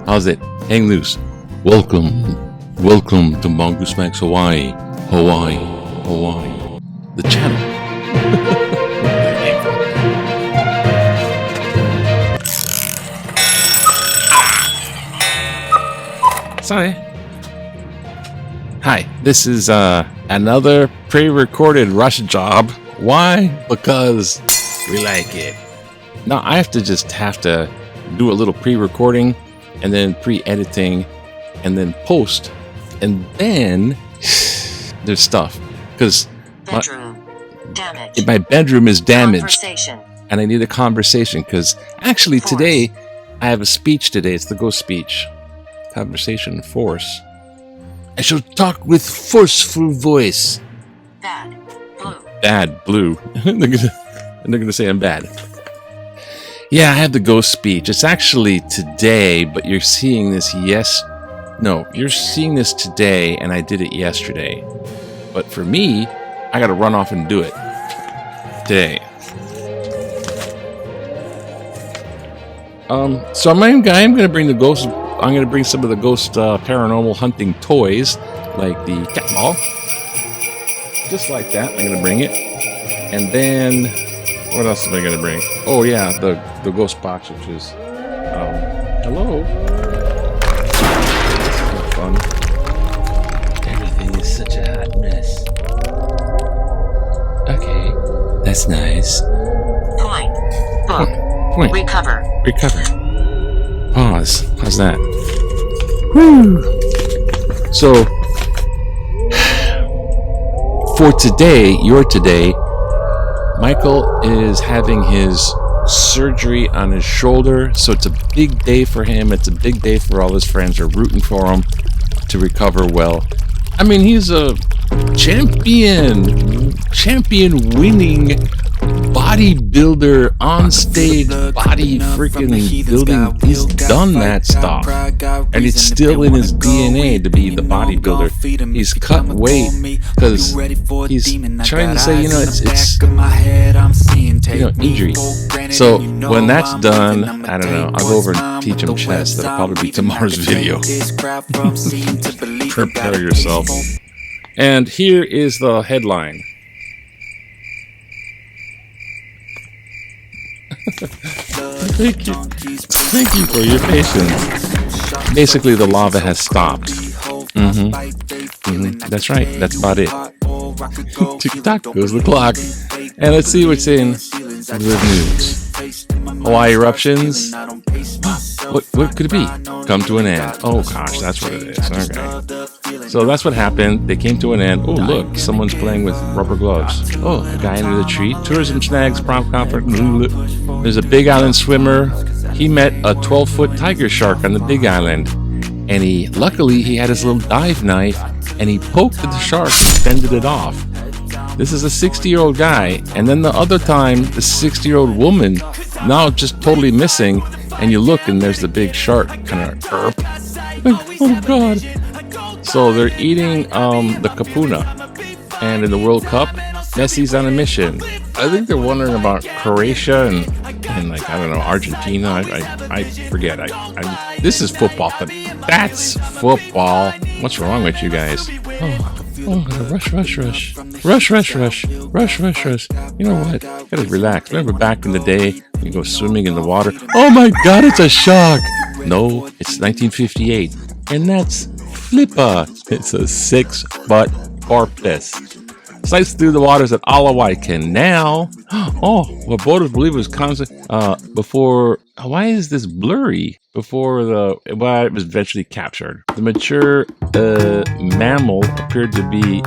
How's it? Hang loose. Welcome to Mongoose Max Hawaii. The channel. Sorry. Hi, this is another pre-recorded rush job. Why? Because we like it. Now I have to do a little pre-recording, and then pre-editing, and then post, and then there's stuff because my bedroom is damaged, and I need a conversation. Because actually today I have a speech today. It's the ghost speech, conversation, force. I shall talk with forceful voice. Bad blue. And they're gonna say I'm bad. Yeah, I have the ghost speech. It's actually today, but you're seeing this you're seeing this today, and I did it yesterday. But for me, I gotta run off and do it today. So I'm gonna bring the ghost. I'm gonna bring some of the ghost paranormal hunting toys, like the cat ball, just like that. I'm gonna bring it, and then what else am I gonna bring? Oh yeah, the ghost box, which is hello. This is fun. Everything is such a hot mess. Okay, that's nice. Point. Recover. Pause. How's that? Woo. So for today, Michael is having his surgery on his shoulder, so it's a big day for him. It's a big day for all his friends. Are rooting for him to recover well. I mean, he's a champion winning bodybuilder, on stage body freaking building. He's done that stuff, and it's still in his DNA to be the bodybuilder. He's cut weight because he's trying to say, it's injury. So when that's done, I don't know, I'll go over and teach him chess. That'll probably be tomorrow's video. Prepare yourself. And here is the headline. Thank you for your patience. Basically, the lava has stopped. That's right. That's about it. Tick-tock goes the clock. And let's see what's in the news. Hawaii eruptions. What could it be? Come to an end. Oh gosh, that's what it is. Okay. So that's what happened. They came to an end. Oh look, someone's playing with rubber gloves. Oh, a guy under the tree. Tourism snags prompt comfort. There's a Big Island swimmer. He met a 12-foot tiger shark on the Big Island, and luckily he had his little dive knife, and he poked the shark and fended it off. This is a 60-year-old guy, and then the other time, the 60-year-old woman, now just totally missing, and you look and there's the big shark kind of oh god. So they're eating the kapuna, and in the World Cup, Messi's on a mission. I think they're wondering about Croatia and like, I don't know, Argentina. I forget. This is football, but that's football. What's wrong with you guys? Rush. You know what? Gotta relax. Remember back in the day, you go swimming in the water. Oh my god, it's a shark! No, it's 1958. And that's Flipper. It's a 6-foot porpoise. Slices through the waters at Alawai Canal. Oh, well, boaters believe it was constant before. Why is this blurry? It was eventually captured. The mature mammal appeared to be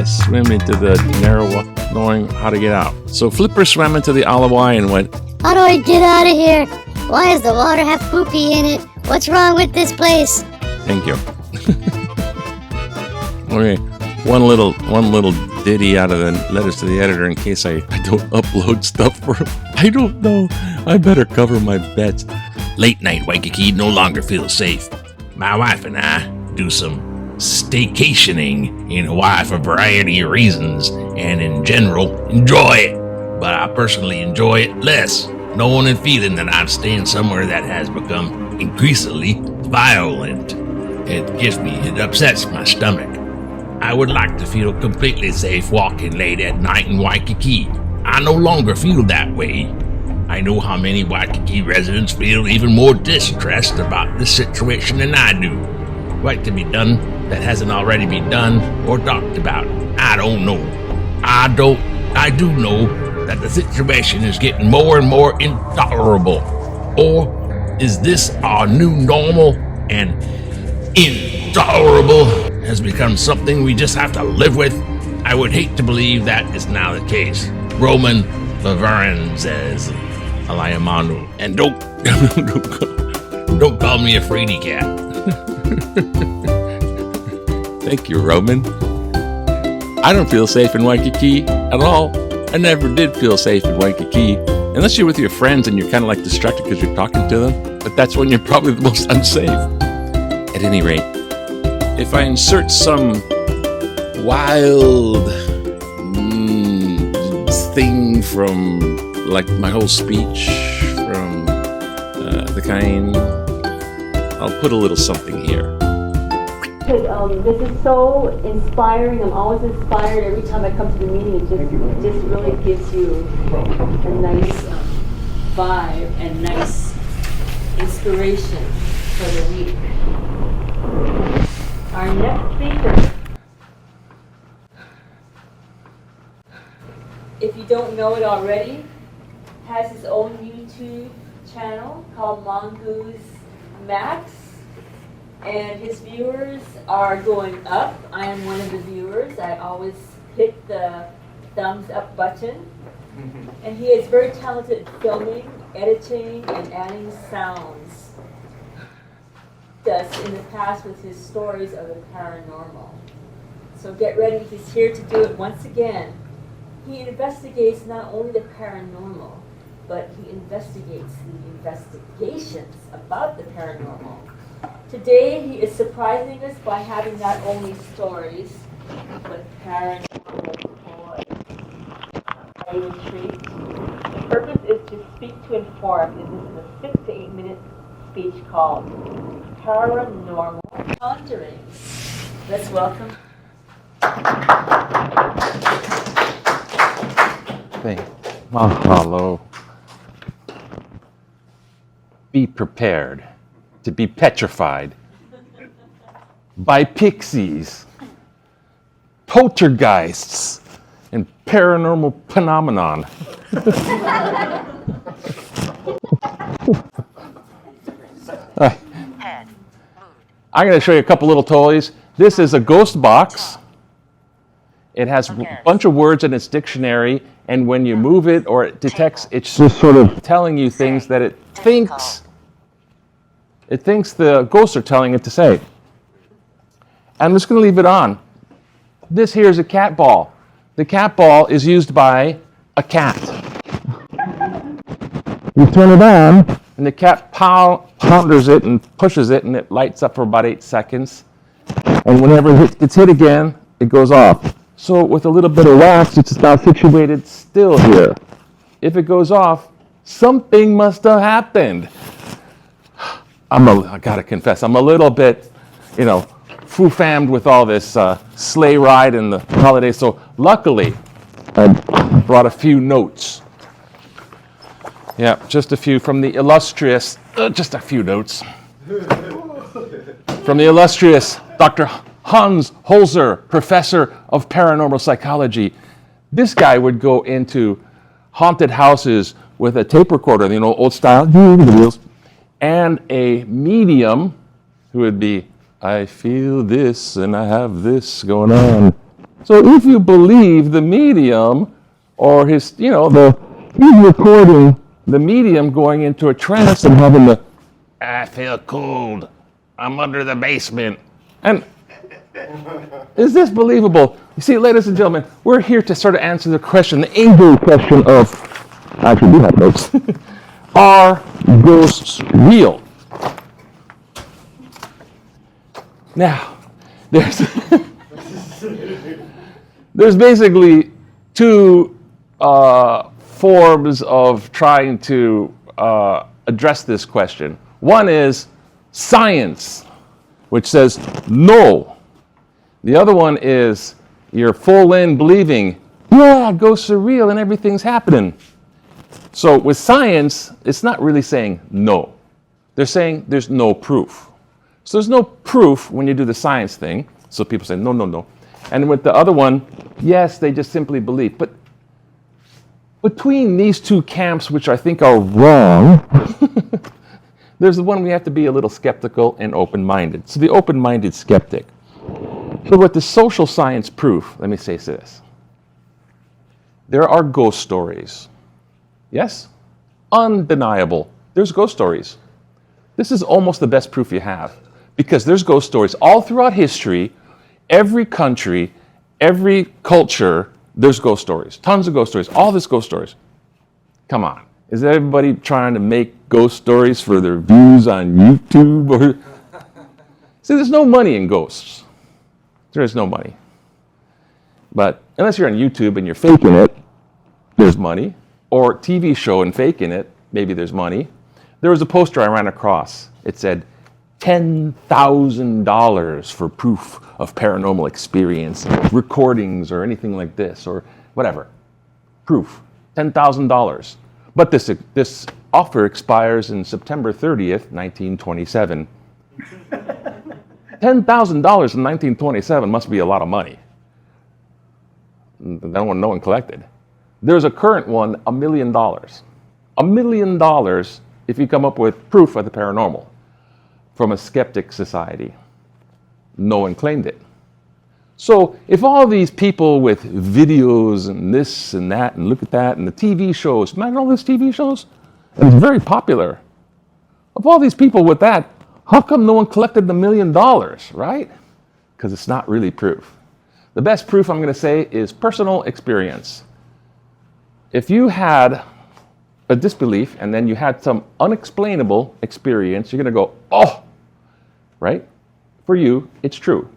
swim into the narrow, knowing how to get out. So Flipper swam into the Alawai and went, "How do I get out of here?" Why does the water have poopy in it? What's wrong with this place? Thank you. Okay, one little ditty out of the letters to the editor in case I don't upload stuff for him. I don't know. I better cover my bets. Late night Waikiki no longer feels safe. My wife and I do some staycationing in Hawaii for a variety of reasons, and in general, enjoy it. But I personally enjoy it less, knowing and feeling that I'm staying somewhere that has become increasingly violent. It upsets my stomach. I would like to feel completely safe walking late at night in Waikiki. I no longer feel that way. I know how many Waikiki residents feel even more distressed about this situation than I do. What can be done that hasn't already been done or talked about? I don't know. I do know that the situation is getting more and more intolerable. Or is this our new normal, and intolerable has become something we just have to live with? I would hate to believe that is now the case. Roman Bavarian says, Alayamanu, and don't call me a fraidy cat. Thank you, Roman. I don't feel safe in Waikiki at all. I never did feel safe in Waikiki. Unless you're with your friends and you're kind of like distracted because you're talking to them. But that's when you're probably the most unsafe. At any rate, if I insert some wild thing from like my whole speech from the kind, I'll put a little something here. This is so inspiring. I'm always inspired every time I come to the meeting. It just really gives you a nice vibe and nice inspiration for the week. Our next speaker, if you don't know it already, has his own YouTube channel called Mongoose Max. And his viewers are going up. I am one of the viewers. I always hit the thumbs up button. And he is very talented at filming, editing, and adding sounds. Does in the past with his stories of the paranormal. So get ready, he's here to do it once again. He investigates not only the paranormal, but he investigates the investigations about the paranormal. Today, he is surprising us by having not only stories, but paranormal toys. Are you intrigued? The purpose is to speak to inform, and this is a 6 to 8 minute speech called Paranormal Conjurings. Let's welcome. Mahalo. Be prepared to be petrified by pixies, poltergeists, and paranormal phenomenon. I'm going to show you a couple little toys. This is a ghost box. It has a bunch of words in its dictionary, and when you move it or it detects, it's just sort of telling you things that it thinks the ghosts are telling it to say. I'm just going to leave it on. This here is a cat ball. The cat ball is used by a cat. You turn it on, and the cat pounders it and pushes it, and it lights up for about 8 seconds. And whenever it gets hit again, it goes off. So with a little bit of wax, it's now situated still here. If it goes off, something must have happened. I gotta confess, I'm a little bit, foo-fammed with all this sleigh ride and the holidays. So luckily, I brought a few notes. Yeah, just a few from the illustrious, just a few notes. From the illustrious Dr. Hans Holzer, professor of paranormal psychology. This guy would go into haunted houses with a tape recorder, old style, and a medium who would be, I feel this and I have this going on. So if you believe the medium or his, he's recording the medium going into a trance and having the, I feel cold. I'm under the basement. and is this believable? You see, ladies and gentlemen, we're here to sort of answer the question, the angel question of, I actually do have notes, are ghosts real? Now, there's basically two forms of trying to address this question. One is science, which says no. The other one is you're full in believing, yeah, ghosts are real and everything's happening. So with science, it's not really saying no. They're saying there's no proof. So there's no proof when you do the science thing. So people say, no, no, no. And with the other one, yes, they just simply believe. But between these two camps, which I think are wrong, there's the one we have to be a little skeptical and open-minded. So the open-minded skeptic. So with the social science proof, let me say this. There are ghost stories. Yes? Undeniable. There's ghost stories. This is almost the best proof you have. Because there's ghost stories all throughout history, every country, every culture, there's ghost stories. Tons of ghost stories, all this ghost stories. Come on. Is everybody trying to make ghost stories for their views on YouTube? Or see, there's no money in ghosts. There is no money. But unless you're on YouTube and you're faking it, there's money. Or TV show and faking it, maybe there's money. There was a poster I ran across. It said, $10,000 for proof of paranormal experience, recordings or anything like this, or whatever. Proof, $10,000. But this offer expires in September 30th, 1927. $10,000 in 1927 must be a lot of money. No one collected. There's a current one, $1 million. $1 million if you come up with proof of the paranormal from a skeptic society. No one claimed it. So if all these people with videos and this and that and look at that and the TV shows, imagine all these TV shows, and it's very popular. Of all these people with that, how come no one collected the $1 million, right? Because it's not really proof. The best proof I'm going to say is personal experience. If you had a disbelief and then you had some unexplainable experience, you're going to go, oh, right? For you, it's true.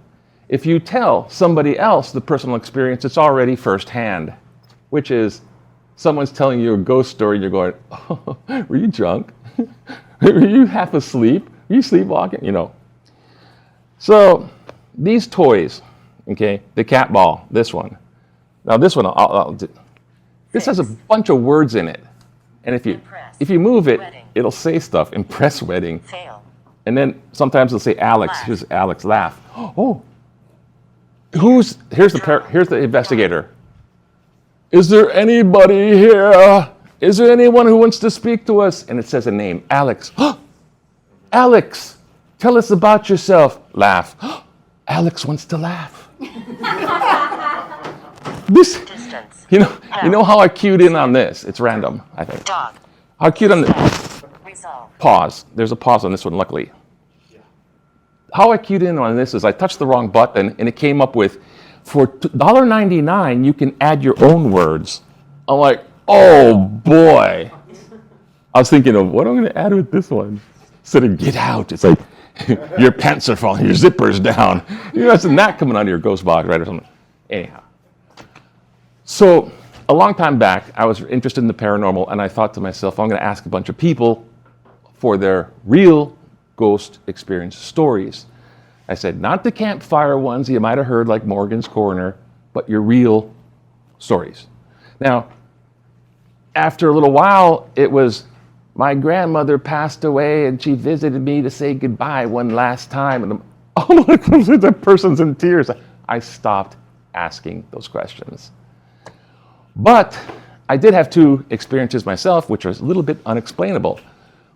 If you tell somebody else the personal experience, it's already firsthand, which is someone's telling you a ghost story and you're going, oh, were you drunk? Were you half asleep? Were you sleepwalking? You know. So these toys, okay, the cat ball, this one. Now this one, this has a bunch of words in it. And if you move it, it'll say stuff. Impress wedding. Fail. And then sometimes it'll say Alex. Laugh. Here's Alex, laugh. Oh, here's the investigator. Is there anybody here? Is there anyone who wants to speak to us? And it says a name, Alex. Alex, tell us about yourself. Laugh. Alex wants to laugh. This, Distance. you know how I cued in on this? It's random, I think. Dog. How I cued on this? Resolve. Pause. There's a pause on this one, luckily. How I cued in on this is I touched the wrong button and it came up with, for $1.99, you can add your own words. I'm like, oh boy. I was thinking of, what am I going to add with this one? Instead of get out, it's like, your pants are falling, your zipper's down. You know, imagine that coming out of your ghost box, right, or something. Anyhow. So, a long time back, I was interested in the paranormal, and I thought to myself, I'm going to ask a bunch of people for their real ghost experience stories. I said, not the campfire ones you might have heard like Morgan's Corner, but your real stories. Now, after a little while, it was, my grandmother passed away and she visited me to say goodbye one last time. And oh my God, that person's in tears. I stopped asking those questions. But I did have two experiences myself, which was a little bit unexplainable.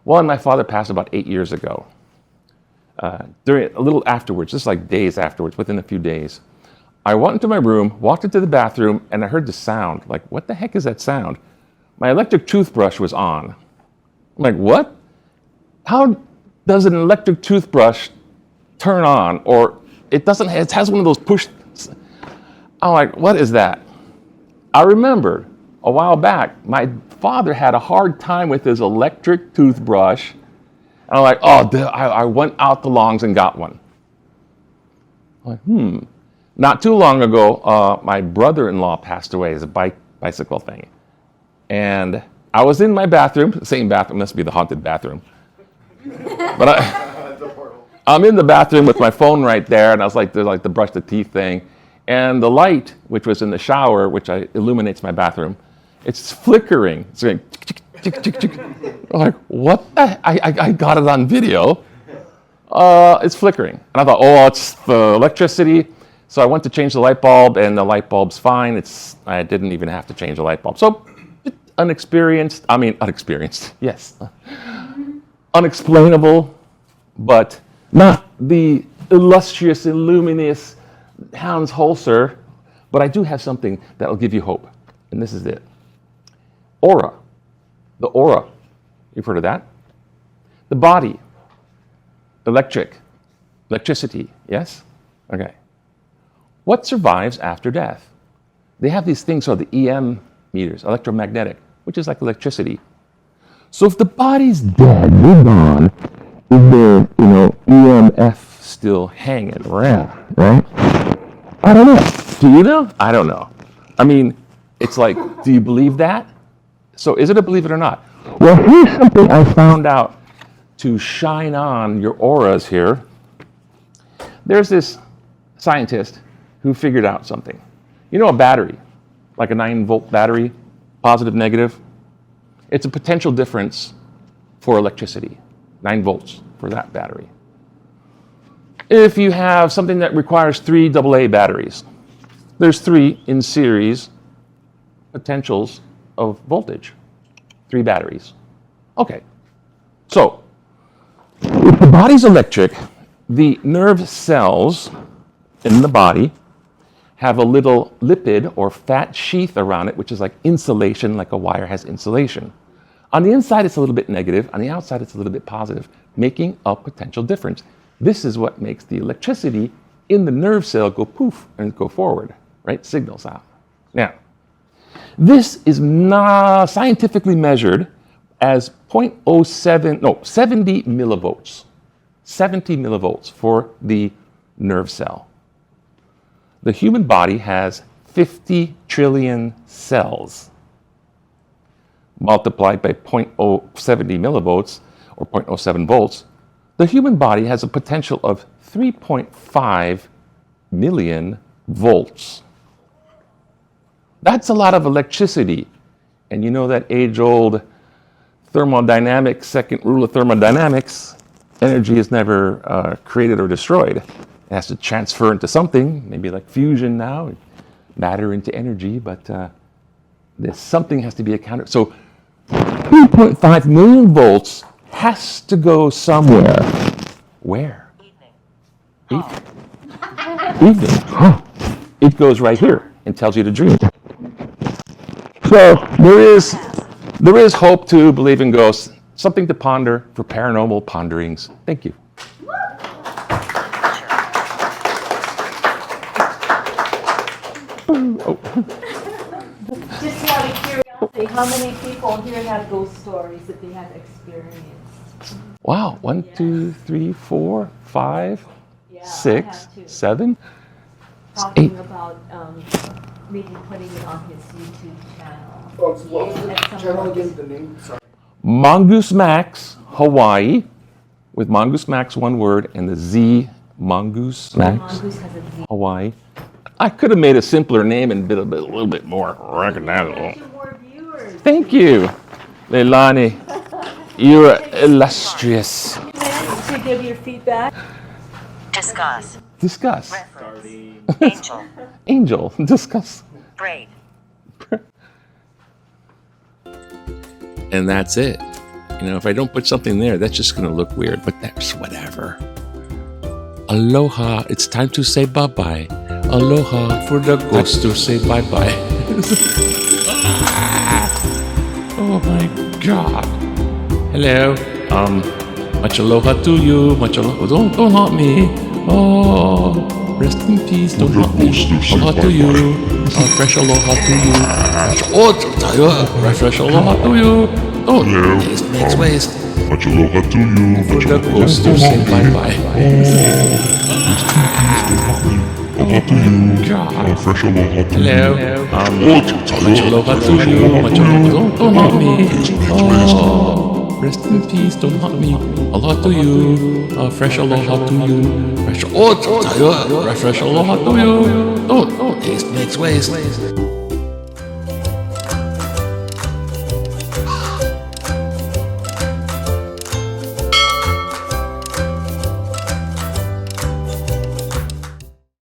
One, my father passed about 8 years ago. During a little afterwards, just like days afterwards, within a few days, I went into my room, walked into the bathroom, and I heard the sound. Like, what the heck is that sound? My electric toothbrush was on. I'm like, what? How does an electric toothbrush turn on? Or it has one of those push. I'm like, what is that? I remembered a while back, my father had a hard time with his electric toothbrush. And I'm like, I went out the longs and got one. I'm like, Not too long ago, my brother-in-law passed away as a bicycle thing. And I was in my bathroom, same bathroom, must be the haunted bathroom. But I'm in the bathroom with my phone right there, and I was like, there's like the brush the teeth thing. And the light, which was in the shower, which illuminates my bathroom, it's flickering. It's going tick, tick, tick, tick. I'm like, what the? I got it on video. It's flickering. And I thought, it's the electricity. So I went to change the light bulb, and the light bulb's fine. I didn't even have to change the light bulb. So unexperienced, yes. Unexplainable, but not the illustrious, illuminous Hans Holzer, but I do have something that will give you hope, and this is it. Aura. The aura. You've heard of that? The body. Electricity, yes? Okay. What survives after death? They have these things called the EM meters, electromagnetic, which is like electricity. So if the body's dead, we're gone, is there, EMF still hanging around, right? I don't know. Do you know? I don't know. I mean, it's like, do you believe that? So is it a believe it or not? Well, here's something I found out to shine on your auras here. There's this scientist who figured out something. You know a battery, like a 9-volt battery, positive, negative? It's a potential difference for electricity, 9 volts for that battery. If you have something that requires 3 AA batteries, there's 3 in series potentials of voltage, 3 batteries. Okay, so if the body's electric, the nerve cells in the body have a little lipid or fat sheath around it, which is like insulation, like a wire has insulation. On the inside, it's a little bit negative. On the outside, it's a little bit positive, making a potential difference. This is what makes the electricity in the nerve cell go poof and go forward, right? Signals out. Now, this is scientifically measured as 70 millivolts. 70 millivolts for the nerve cell. The human body has 50 trillion cells. Multiplied by 0.070 millivolts or 0.07 volts, the human body has a potential of 3.5 million volts. That's a lot of electricity. And you know that age-old thermodynamics, second rule of thermodynamics, energy is never created or destroyed. It has to transfer into something, maybe like fusion now, matter into energy, but there's something has to be accounted. So 3.5 million volts has to go somewhere. Where? Evening. Evening. Oh. It goes right here and tells you to dream. So there is hope to believe in ghosts. Something to ponder for paranormal ponderings. Thank you. Just out of curiosity, how many people here have ghost stories that they have experienced? Wow, 1, 2, 3, 4, 5, Yeah, 6, I have too. 7, Talking 8. about maybe putting it on his YouTube channel. What was the At some channel point. again? The name? Sorry. Mongoose Max Hawaii, with Mongoose Max one word and the Z Mongoose Max Mongoose has a Z. Hawaii. I could have made a simpler name and a little bit more recognizable. Get more viewers. Thank you, Leilani. You're illustrious. To give your feedback. Discuss. Discuss. Reference. Angel. Angel, discuss. Braid. And that's it. If I don't put something there, that's just going to look weird, but that's whatever. Aloha. It's time to say bye-bye. Aloha for the ghost to say bye-bye. Oh my God. Hello. Much aloha to you. Much aloha. Don't haunt me. Oh, rest in peace. Don't haunt me. Aloha to you. Fresh aloha to you. Fresh aloha to you. Don't. Next ways. Much aloha to you. Much The ghoster say bye-bye. aloha to you. Fresh aloha to Hello. Much aloha to you. Much aloha. Don't haunt me. Oh, rest in peace. Don't haunt me. Aloha to you. Fresh aloha to you. Fresh aloha to you. Don't. Next ways.